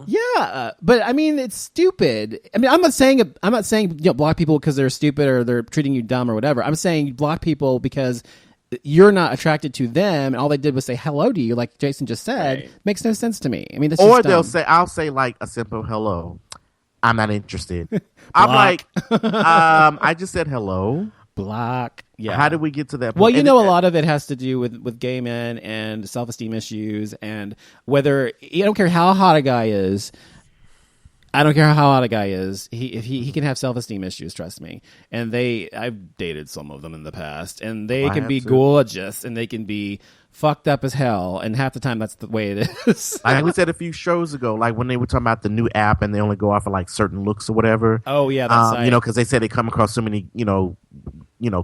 Yeah, but I mean, it's stupid. I mean, I'm not saying block people because they're stupid or they're treating you dumb or whatever. I'm saying you block people because you're not attracted to them, and all they did was say hello to you, like Jason just said. Right. Makes no sense to me. I mean, that's or just they'll dumb. say, I'll say like a simple hello. I'm not interested. I'm like, I just said hello. Block. Yeah. How did we get to that point? Well, you know, a lot of it has to do with gay men and self-esteem issues, and whether I don't care how hot a guy is. I don't care how hot a guy is. He can have self-esteem issues. Trust me. And I've dated some of them in the past, and they can be gorgeous, and they can be fucked up as hell. And half the time, that's the way it is. Like we said a few shows ago, like when they were talking about the new app, and they only go off of like certain looks or whatever. Oh yeah, that's you know, because they said they come across so many,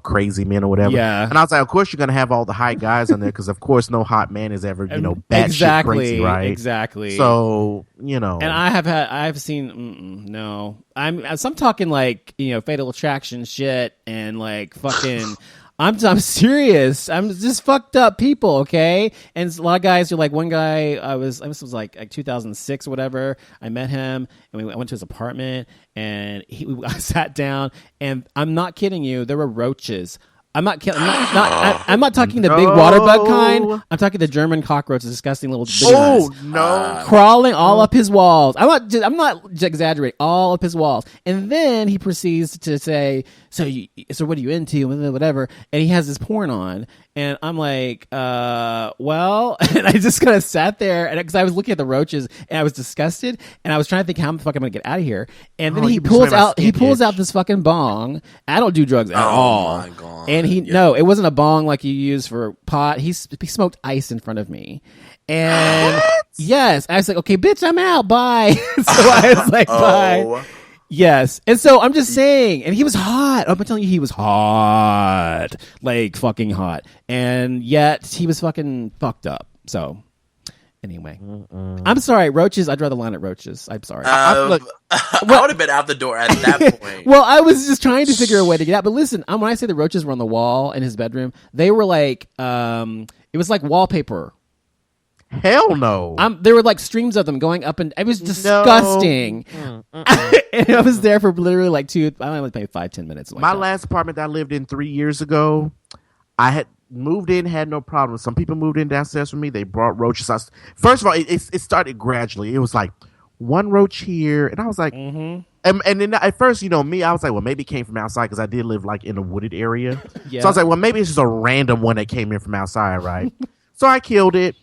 crazy men or whatever. Yeah. And I was like, of course you're gonna have all the hot guys on there, because of course no hot man is ever, batshit crazy, right? Exactly. So, And I've seen no. I'm talking like, Fatal Attraction shit and like fucking. I'm serious. I'm just fucked up people, okay? And a lot of guys are like, one guy, this was like 2006 or whatever. I met him, and I went to his apartment, and I sat down, and I'm not kidding you, there were roaches. I'm not kidding. I'm not talking the big water bug kind. I'm talking the German cockroaches, disgusting little big ones. No! Crawling all up his walls. I'm not exaggerating. All up his walls. And then he proceeds to say, "So what are you into?" Whatever. And he has this porn on, and I'm like, well, and I just kind of sat there, and because I was looking at the roaches, and I was disgusted, and I was trying to think how the fuck I'm gonna get out of here. And then he pulls out this fucking bong. I don't do drugs at all. Oh my god! And no, it wasn't a bong like you use for pot. He smoked ice in front of me. And yes, I was like, okay, bitch, I'm out. Bye. So I was like, bye. Yes. And so I'm just saying, and he was hot. I'm telling you, he was hot. Like fucking hot. And yet he was fucking fucked up. So anyway, I'm sorry, roaches. I'd rather line at roaches. I'm sorry. I would have been out the door at that point. Well, I was just trying to figure a way to get out. But listen, when I say the roaches were on the wall in his bedroom, they were like, it was like wallpaper. Hell no. There were like streams of them going up, and it was disgusting. No. And I was there for literally like I only paid 5-10 minutes. My last apartment that I lived in 3 years ago, I had moved in, had no problem. Some people moved in downstairs from me. They brought roaches. First of all, it started gradually. It was like one roach here, and I was like, and then at first, me, I was like, well, maybe it came from outside, because I did live like in a wooded area. Yeah. So I was like, well, maybe it's just a random one that came in from outside, right? So I killed it.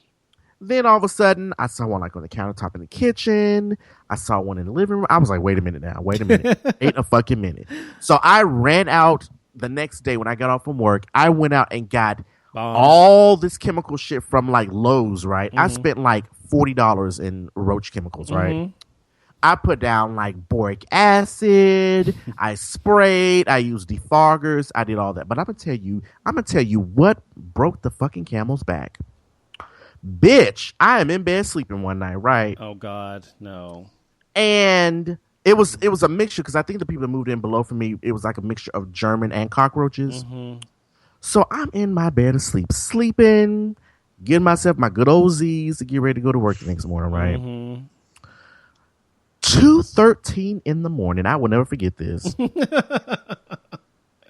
Then all of a sudden, I saw one like on the countertop in the kitchen. I saw one in the living room. I was like, wait a minute now. Wait a minute. Ain't a fucking minute. So I ran out the next day when I got off from work. I went out and got all this chemical shit from like Lowe's, right? I spent like $40 in roach chemicals, right? I put down like boric acid. I sprayed. I used defoggers. I did all that. But I'm gonna tell you what broke the fucking camel's back. Bitch, I am in bed sleeping one night, right? Oh God, no. And it was a mixture, because I think the people that moved in below from me, it was like a mixture of German and cockroaches. So I'm in my bed asleep, sleeping, getting myself my good old Z's to get ready to go to work the next morning, right? 2:13 in the morning, I will never forget this.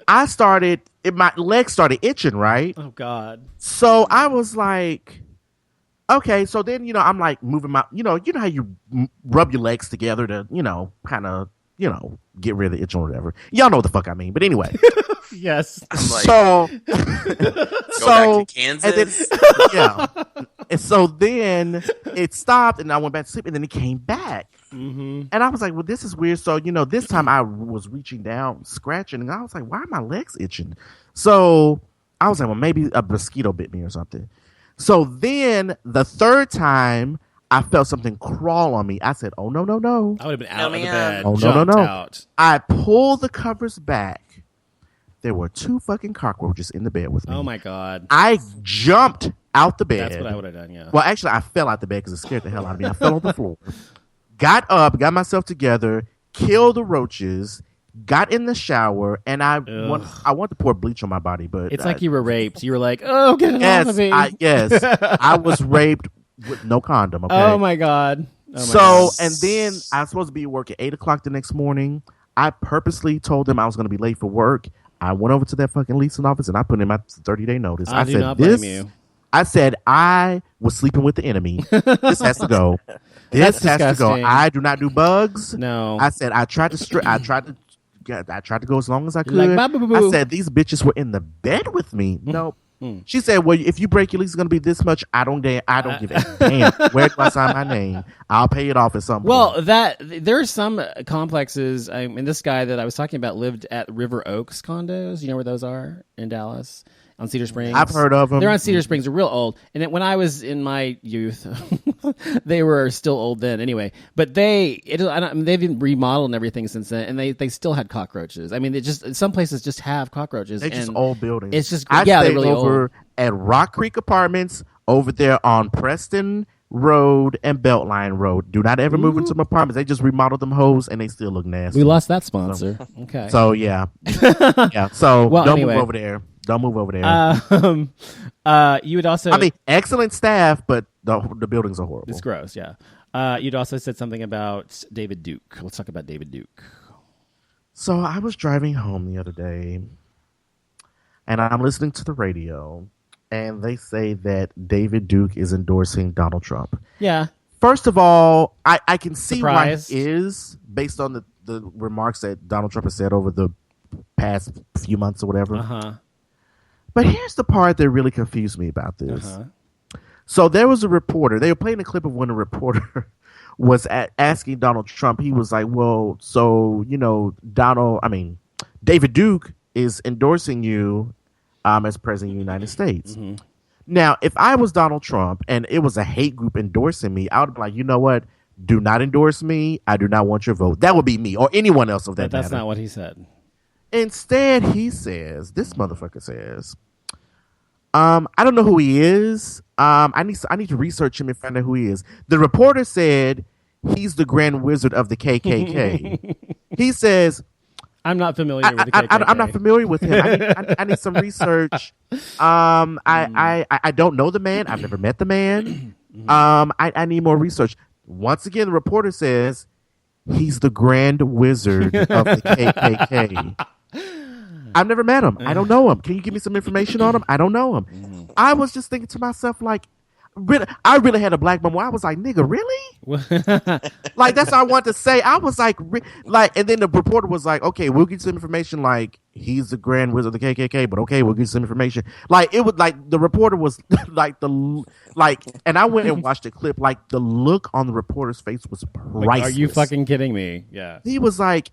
My legs started itching, right? Oh God. So I was like, okay, so then, I'm like moving my, you know how you rub your legs together to, kind of, get rid of the itch or whatever. Y'all know what the fuck I mean. But anyway. Yes. I'm like, go back to Kansas. And then, and so then it stopped, and I went back to sleep, and then it came back. And I was like, well, this is weird. So, this time I was reaching down, scratching, and I was like, why are my legs itching? So I was like, well, maybe a mosquito bit me or something. So then the third time I felt something crawl on me, I said, oh, no. I would have been out of the bed. Oh, no. Out. I pulled the covers back. There were 2 fucking cockroaches in the bed with me. Oh, my God. I jumped out the bed. That's what I would have done, yeah. Well, actually, I fell out the bed because it scared the hell out of me. I fell on the floor. Got up, got myself together, killed the roaches, got in the shower, and I want to pour bleach on my body, but it's like you were raped. You were like, "Oh, get it off of me!" I was raped with no condom. Okay? Oh my God! So, and then I was supposed to be at work at 8:00 the next morning. I purposely told them I was going to be late for work. I went over to that fucking leasing office and I put in my 30-day notice. I do not blame you. I said I was sleeping with the enemy. This has to go. This has to go. I do not do bugs. No. I said I tried to go as long as I could. I said these bitches were in the bed with me. Nope. She said, "Well, if you break your lease, it's going to be this much. I don't give a damn. Where do I sign my name? I'll pay it off at some point." Well, there are some complexes. And this guy that I was talking about lived at River Oaks condos. You know where those are in Dallas? On Cedar Springs. I've heard of them. They're on Cedar Springs. They're real old. And when I was in my youth, they were still old then anyway. But they've been remodeled and everything since then, and they still had cockroaches. I mean, some places just have cockroaches. They're just old buildings. It's just, I they're stayed really over old. at Rock Creek Apartments over there on Preston Road and Beltline Road. Do not ever move into them apartments. They just remodeled them hoes and they still look nasty. We lost that sponsor. Okay. So yeah. Yeah. So anyway. Move over there. Don't move over there. You would also... I mean, excellent staff, but the buildings are horrible. It's gross, yeah. You'd also said something about David Duke. Let's talk about David Duke. So I was driving home the other day, and I'm listening to the radio, and they say that David Duke is endorsing Donald Trump. Yeah. First of all, I can see Surprised. why he is, based on the remarks that Donald Trump has said over the past few months or whatever. Uh-huh. But here's the part that really confused me about this. So there was a reporter. They were playing a clip of when a reporter was asking Donald Trump. He was like, well, so, David Duke is endorsing you as president of the United States. Mm-hmm. Now, if I was Donald Trump and it was a hate group endorsing me, I would be like, you know what? Do not endorse me. I do not want your vote. That would be me or anyone else of that But that's matter. not what he said. Instead, this motherfucker says, I don't know who he is. I need to research him and find out who he is. The reporter said he's the Grand Wizard of the KKK. He says, I'm not familiar with the KKK. I'm not familiar with him. I need some research. I don't know the man. I've never met the man. I need more research. Once again, the reporter says he's the Grand Wizard of the KKK. I've never met him. I don't know him. Can you give me some information on him? I don't know him. I was just thinking to myself, like, I really had a black moment where I was like, nigga, really? Like, that's what I wanted to say. I was like, and then the reporter was like, okay, we'll get some information, like, he's the Grand Wizard of the KKK, but okay, we'll get some information. Like, it was like, the reporter was like, and I went and watched the clip, like, the look on the reporter's face was priceless. Like, are you fucking kidding me? Yeah. He was like,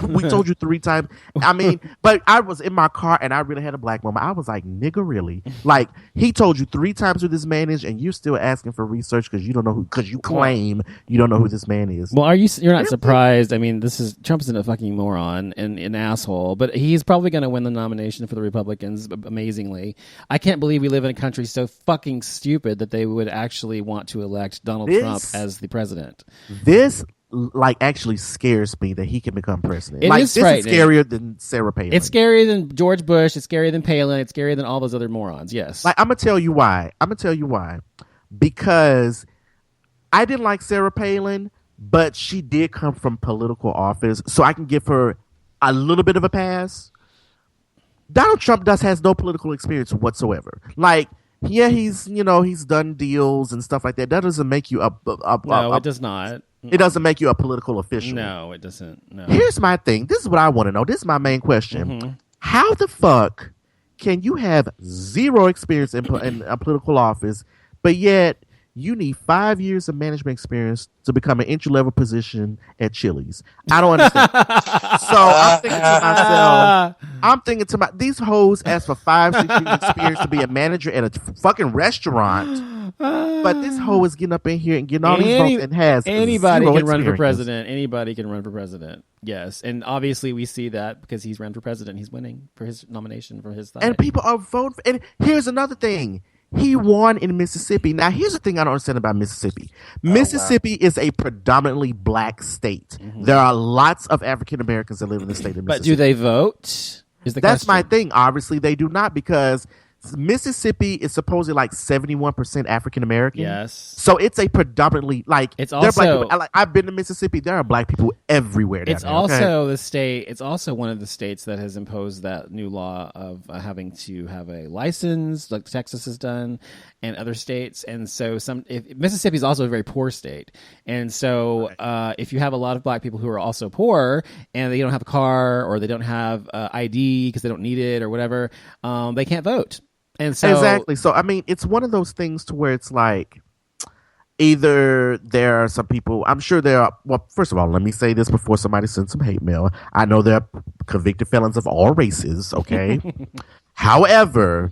we told you 3 times. I mean, but I was in my car and I really had a black moment. I was like, nigga, really? Like, he told you 3 times who this man is and you're still asking for research because you don't know who, because you claim you don't know who this man is. Well, you're not surprised. I mean, Trump's a fucking moron and an asshole, but he's probably going to win the nomination for the Republicans, amazingly. I can't believe we live in a country so fucking stupid that they would actually want to elect Donald Trump as the president. This actually scares me that he can become president. This is scarier than Sarah Palin. It's scarier than George Bush. It's scarier than Palin. It's scarier than all those other morons. Yes. Like, I'm gonna tell you why. Because I didn't like Sarah Palin, but she did come from political office, so I can give her a little bit of a pass. Donald Trump has no political experience whatsoever. Like, yeah, he's done deals and stuff like that. That doesn't make you No, it does not. It doesn't make you a political official. No, it doesn't. No. Here's my thing. This is what I want to know. This is my main question. Mm-hmm. How the fuck can you have zero experience in a political office, but yet you need 5 years of management experience to become an entry-level position at Chili's? I don't understand. So I'm thinking to myself, these hoes ask for 5-6 years experience to be a manager at a fucking restaurant. But this hoe is getting up in here and getting all these votes and has anybody zero can run for experience. president. Anybody can run for president. Yes, and obviously we see that because he's run for president. He's winning for his nomination for his side. And people are voting. And here's another thing. He won in Mississippi. Now, here's the thing I don't understand about Mississippi. Mississippi is a predominantly black state. Mm-hmm. There are lots of African Americans that live in the state of Mississippi. But do they vote? That's my thing. Obviously, they do not, because Mississippi is supposedly like 71% African American. Yes. So it's a predominantly like it's also also black people. I've been to Mississippi. There are black people everywhere. It's there, also okay? the state. It's also one of the states that has imposed that new law of having to have a license, like Texas has done, and other states. And so Mississippi is also a very poor state, and so if you have a lot of black people who are also poor and they don't have a car or they don't have ID because they don't need it or whatever, they can't vote. And so Exactly. So I mean, it's one of those things to where it's like either there are some people. I'm sure there are. Well, first of all, let me say this before somebody sends some hate mail. I know there are convicted felons of all races. Okay. However,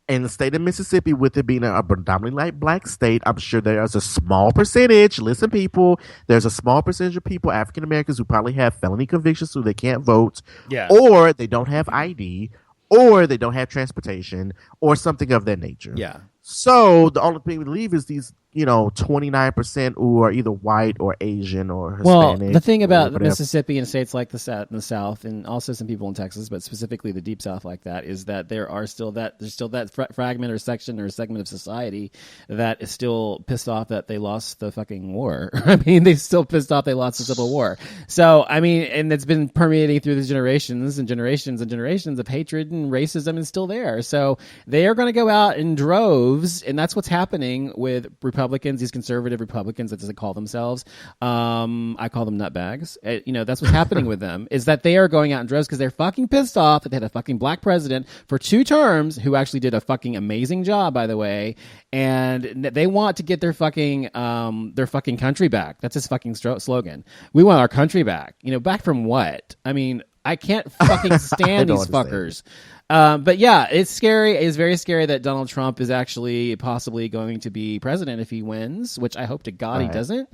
in the state of Mississippi, with it being a predominantly black state, I'm sure there's a small percentage. Listen, people, there's a small percentage of people, African Americans, who probably have felony convictions, so they can't vote, or they don't have ID, or they don't have transportation, or something of that nature. Yeah. So the only thing we leave is these, 29% who are either white or Asian or Hispanic. Well, the thing about Mississippi and states like the South, and also some people in Texas, but specifically the Deep South like that, is that there's still that fragment or section or segment of society that is still pissed off that they lost the fucking war. I mean, they're still pissed off they lost the Civil War. So, I mean, and it's been permeating through the generations and generations and generations of hatred and racism is still there. So they are going to go out in droves, and that's what's happening with Republicans, these conservative Republicans that doesn't call themselves. I call them nutbags. That's what's happening with them, is that they are going out in droves because they're fucking pissed off that they had a fucking black president for 2 terms who actually did a fucking amazing job, by the way, and they want to get their fucking country back. That's his fucking slogan. We want our country back. Back from what? I mean, I can't fucking stand these fuckers. But yeah, it's scary. It's very scary that Donald Trump is actually possibly going to be president if he wins, which I hope to God he doesn't.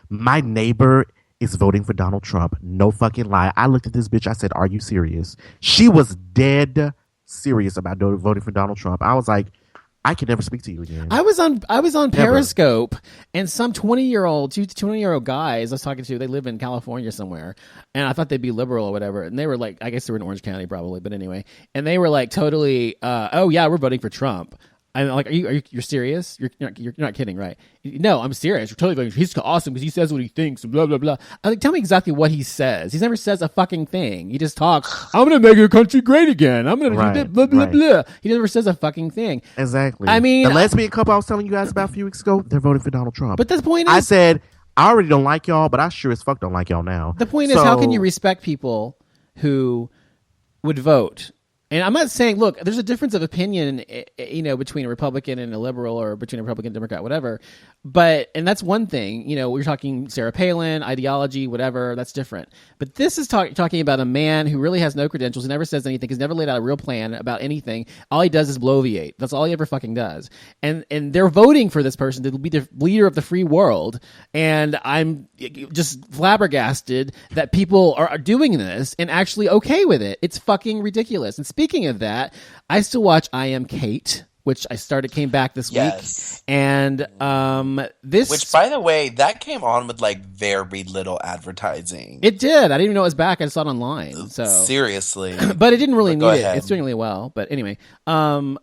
My neighbor is voting for Donald Trump. No fucking lie. I looked at this bitch. I said, "Are you serious?" She was dead serious about voting for Donald Trump. I was like, I can never speak to you again. I was on Periscope, and some 20-year-old guys I was talking to, they live in California somewhere, and I thought they'd be liberal or whatever, and they were like, I guess they were in Orange County probably, but anyway, and they were like totally, oh yeah, we're voting for Trump. I'm like, you're serious? You're not kidding, right? No, I'm serious. You're totally voting. He's awesome because he says what he thinks. Blah blah blah. I like, tell me exactly what he says. He never says a fucking thing. He just talks. I'm gonna make your country great again. I'm gonna do blah blah blah. He never says a fucking thing. Exactly. I mean, the lesbian couple I was telling you guys about a few weeks ago, they're voting for Donald Trump. But the point is, I said I already don't like y'all, but I sure as fuck don't like y'all now. The point is, how can you respect people who would vote? And I'm not saying, look, there's a difference of opinion, between a Republican and a liberal, or between a Republican and Democrat, whatever. And that's one thing. We're talking Sarah Palin, ideology, whatever. That's different. But this is talking about a man who really has no credentials, who never says anything, has never laid out a real plan about anything. All he does is bloviate. That's all he ever fucking does. And they're voting for this person to be the leader of the free world. And I'm just flabbergasted that people are doing this and actually okay with it. It's fucking ridiculous. And speaking of that, I still watch I Am Kate, which came back this week. And which, by the way, that came on with like very little advertising. It did. I didn't even know it was back. I just saw it online. So seriously. But it didn't really need it. It's doing really well. But anyway, so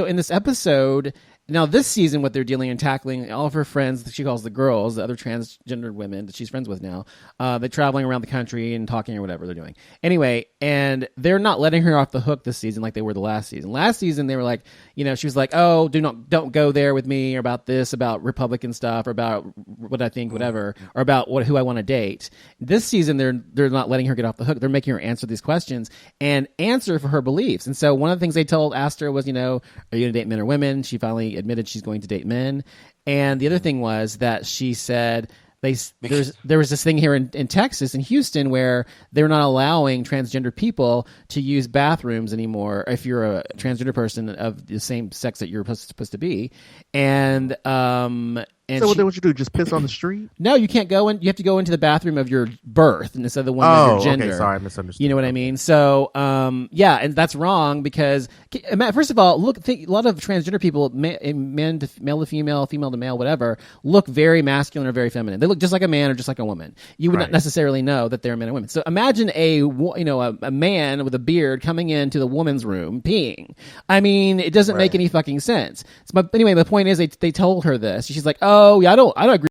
in this episode, now this season, what they're dealing and tackling, all of her friends, that she calls the girls, the other transgendered women that she's friends with now, they're traveling around the country and talking or whatever they're doing. Anyway, and they're not letting her off the hook this season like they were the last season. Last season, they were like, she was like, oh, don't go there with me, or about this, about Republican stuff, or about what I think, whatever, or about who I want to date. This season, they're not letting her get off the hook. They're making her answer these questions and answer for her beliefs. And so one of the things they asked her was, are you going to date men or women? She finally admitted she's going to date men. And the other thing was that she said there was this thing here in Texas, in Houston, where they're not allowing transgender people to use bathrooms anymore if you're a transgender person of the same sex that you're supposed to be. And And so what they want you to do? Just piss on the street? No, you can't go in. You have to go into the bathroom of your birth instead of the one of your gender. Okay, sorry, I misunderstood. You know what I mean? So, yeah, and that's wrong because first of all, a lot of transgender people, male to female, female to male, whatever, look very masculine or very feminine. They look just like a man or just like a woman. You would not necessarily know that they're men and women. So imagine a man with a beard coming into the woman's room peeing. I mean, it doesn't make any fucking sense. But anyway, the point is they told her this. She's like, oh yeah, I don't agree